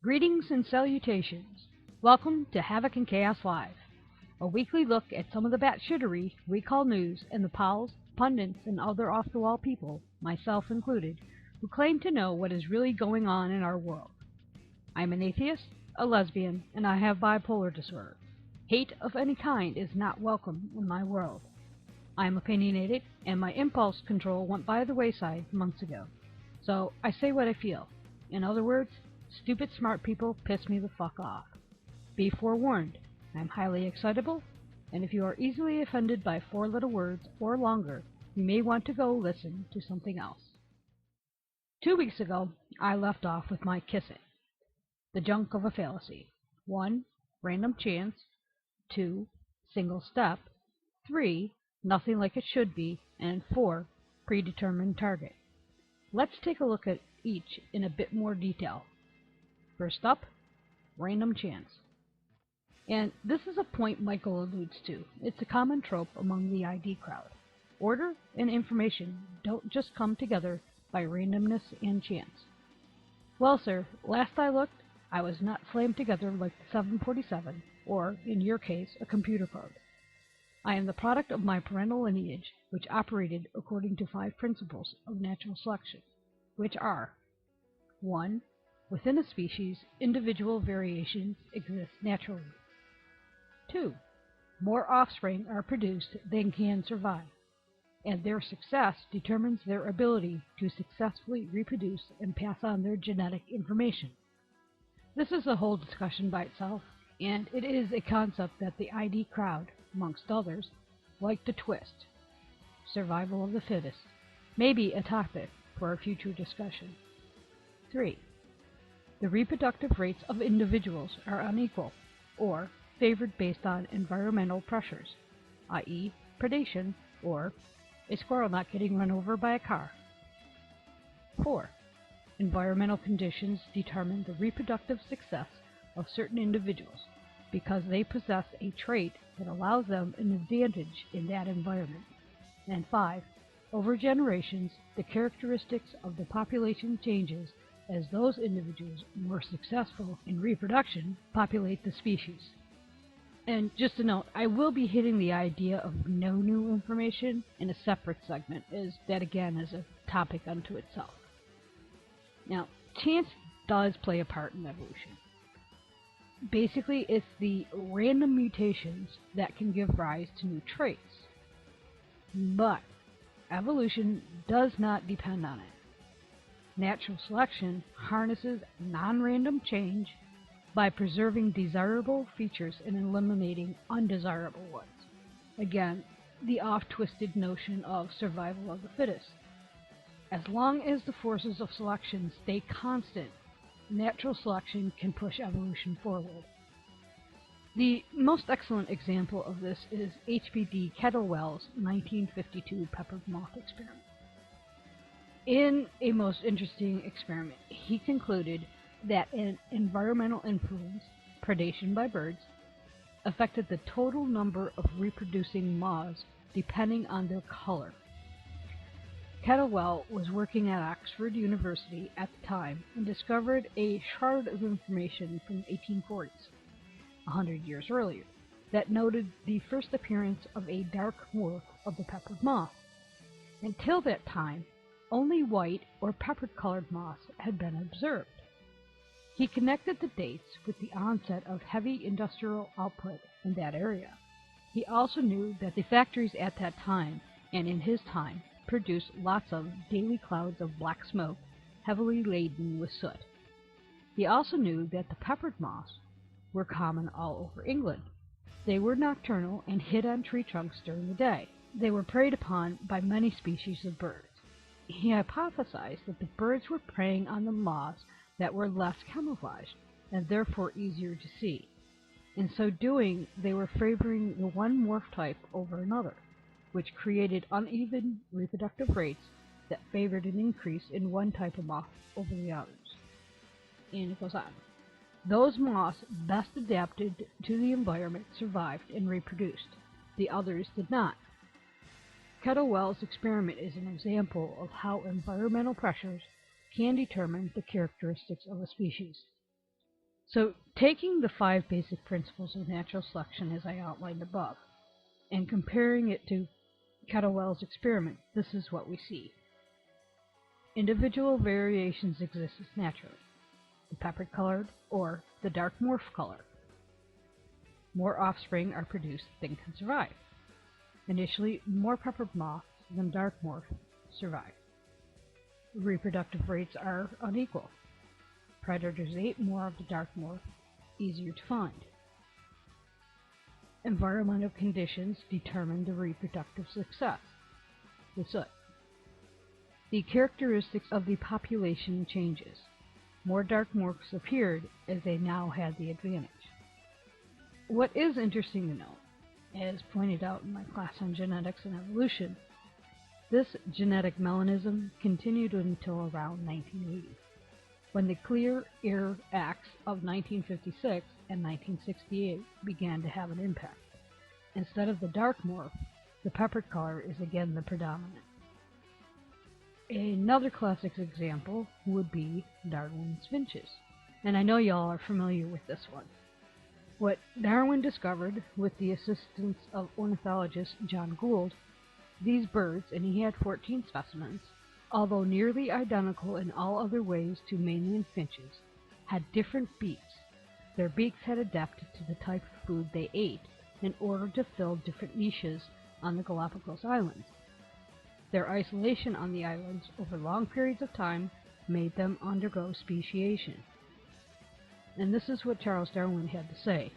Greetings and salutations. Welcome to Havoc and Chaos Live, a weekly look at some of the batshittery we call news and the pals, pundits, and other off-the-wall people, myself included, who claim to know what is really going on in our world. I'm an atheist, a lesbian, and I have bipolar disorder. Hate of any kind is not welcome in my world. I am opinionated, and my impulse control went by the wayside months ago. So I say what I feel. In other words, stupid smart people piss me the fuck off. Be forewarned, I'm highly excitable, and if you are easily offended by 4-letter words or longer, you may want to go listen to something else. 2 weeks ago, I left off with my kiss it. The junk of a fallacy. 1. Random chance. 2. Single step. 3. Nothing like it should be. And 4. Predetermined target. Let's take a look at each in a bit more detail. First up, random chance. And this is a point Michael alludes to. It's a common trope among the ID crowd. Order and information don't just come together by randomness and chance. Well, sir, last I looked, I was not slammed together like the 747, or, in your case, a computer code. I am the product of my parental lineage, which operated according to 5 principles of natural selection, which are: 1. Within a species, individual variations exist naturally. 2. More offspring are produced than can survive, and their success determines their ability to successfully reproduce and pass on their genetic information. This is a whole discussion by itself, and it is a concept that the ID crowd, amongst others, like to twist. Survival of the fittest may be a topic for a future discussion. 3. The reproductive rates of individuals are unequal, or favored based on environmental pressures, i.e. predation, or a squirrel not getting run over by a car. 4. Environmental conditions determine the reproductive success of certain individuals because they possess a trait that allows them an advantage in that environment. And 5. Over generations, the characteristics of the population changes as those individuals more successful in reproduction populate the species. And just a note, I will be hitting the idea of no new information in a separate segment, as that again is a topic unto itself. Now, chance does play a part in evolution. Basically, it's the random mutations that can give rise to new traits. But evolution does not depend on it. Natural selection harnesses non-random change by preserving desirable features and eliminating undesirable ones. Again, the oft-twisted notion of survival of the fittest. As long as the forces of selection stay constant, natural selection can push evolution forward. The most excellent example of this is H.B.D. Kettlewell's 1952 peppered moth experiment. In a most interesting experiment, he concluded that an environmental influence, predation by birds, affected the total number of reproducing moths depending on their color. Kettlewell was working at Oxford University at the time and discovered a shard of information from the 1840s, 100 years earlier, that noted the first appearance of a dark morph of the peppered moth. Until that time, only white or peppered-colored moths had been observed. He connected the dates with the onset of heavy industrial output in that area. He also knew that the factories at that time, and in his time, produced lots of daily clouds of black smoke, heavily laden with soot. He also knew that the peppered moths were common all over England. They were nocturnal and hid on tree trunks during the day. They were preyed upon by many species of birds. He hypothesized that the birds were preying on the moths that were less camouflaged, and therefore easier to see. In so doing, they were favoring the one morph type over another, which created uneven reproductive rates that favored an increase in one type of moth over the others. And it goes on. Those moths best adapted to the environment survived and reproduced. The others did not. Kettlewell's experiment is an example of how environmental pressures can determine the characteristics of a species. So, taking the 5 basic principles of natural selection as I outlined above, and comparing it to Kettlewell's experiment, this is what we see. Individual variations exist naturally, the pepper-colored or the dark morph color. More offspring are produced than can survive. Initially, more peppered moths than dark morph survive. Reproductive rates are unequal. Predators ate more of the dark morph, easier to find. Environmental conditions determine the reproductive success. The soot. The characteristics of the population changes. More dark morphs appeared as they now had the advantage. What is interesting to note, as pointed out in my class on genetics and evolution, this genetic melanism continued until around 1980, when the clear air acts of 1956 and 1968 began to have an impact. Instead of the dark morph, the peppered color is again the predominant. Another classic example would be Darwin's finches, and I know y'all are familiar with this one. What Darwin discovered, with the assistance of ornithologist John Gould, these birds, and he had 14 specimens, although nearly identical in all other ways to mainland finches, had different beaks. Their beaks had adapted to the type of food they ate in order to fill different niches on the Galapagos Islands. Their isolation on the islands over long periods of time made them undergo speciation. And this is what Charles Darwin had to say.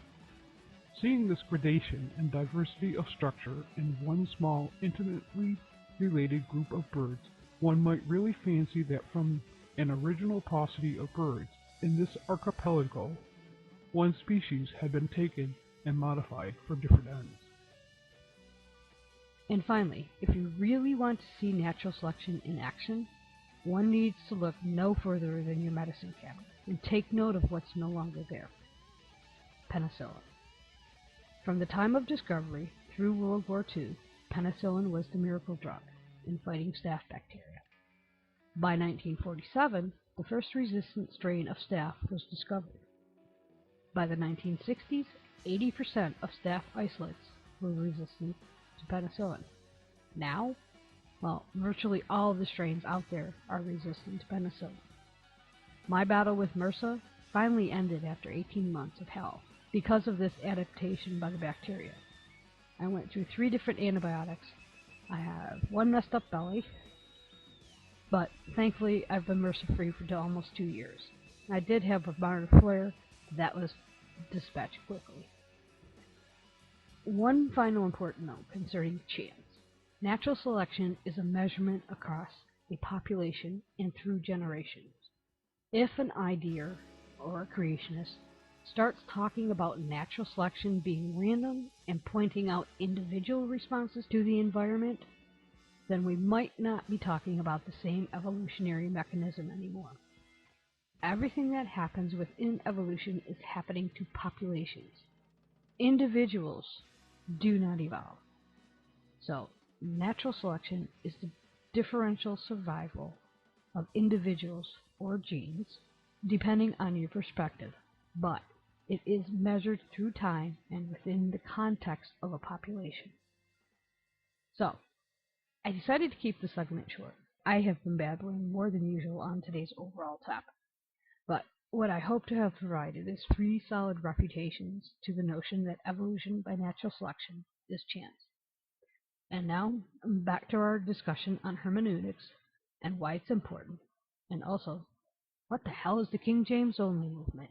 Seeing this gradation and diversity of structure in one small, intimately related group of birds, one might really fancy that from an original paucity of birds in this archipelago, one species had been taken and modified for different ends. And finally, if you really want to see natural selection in action, one needs to look no further than your medicine cabinet and take note of what's no longer there. Penicillin. From the time of discovery through World War II, penicillin was the miracle drug in fighting staph bacteria. By 1947, the first resistant strain of staph was discovered. By the 1960s, 80% of staph isolates were resistant to penicillin. Now, well, virtually all of the strains out there are resistant to penicillin. My battle with MRSA finally ended after 18 months of hell because of this adaptation by the bacteria. I went through 3 different antibiotics. I have 1 messed up belly, but thankfully I've been MRSA-free for almost 2 years. I did have a minor flare, but that was dispatched quickly. One final important note concerning chance. Natural selection is a measurement across a population and through generations. If an ideator or a creationist starts talking about natural selection being random and pointing out individual responses to the environment, then we might not be talking about the same evolutionary mechanism anymore. Everything that happens within evolution is happening to populations. Individuals do not evolve. So, natural selection is the differential survival of individuals or genes, depending on your perspective, but it is measured through time and within the context of a population. So, I decided to keep the segment short. I have been babbling more than usual on today's overall topic, but what I hope to have provided is 3 solid refutations to the notion that evolution by natural selection is chance. And now, back to our discussion on hermeneutics and why it's important, and also, what the hell is the King James Only movement?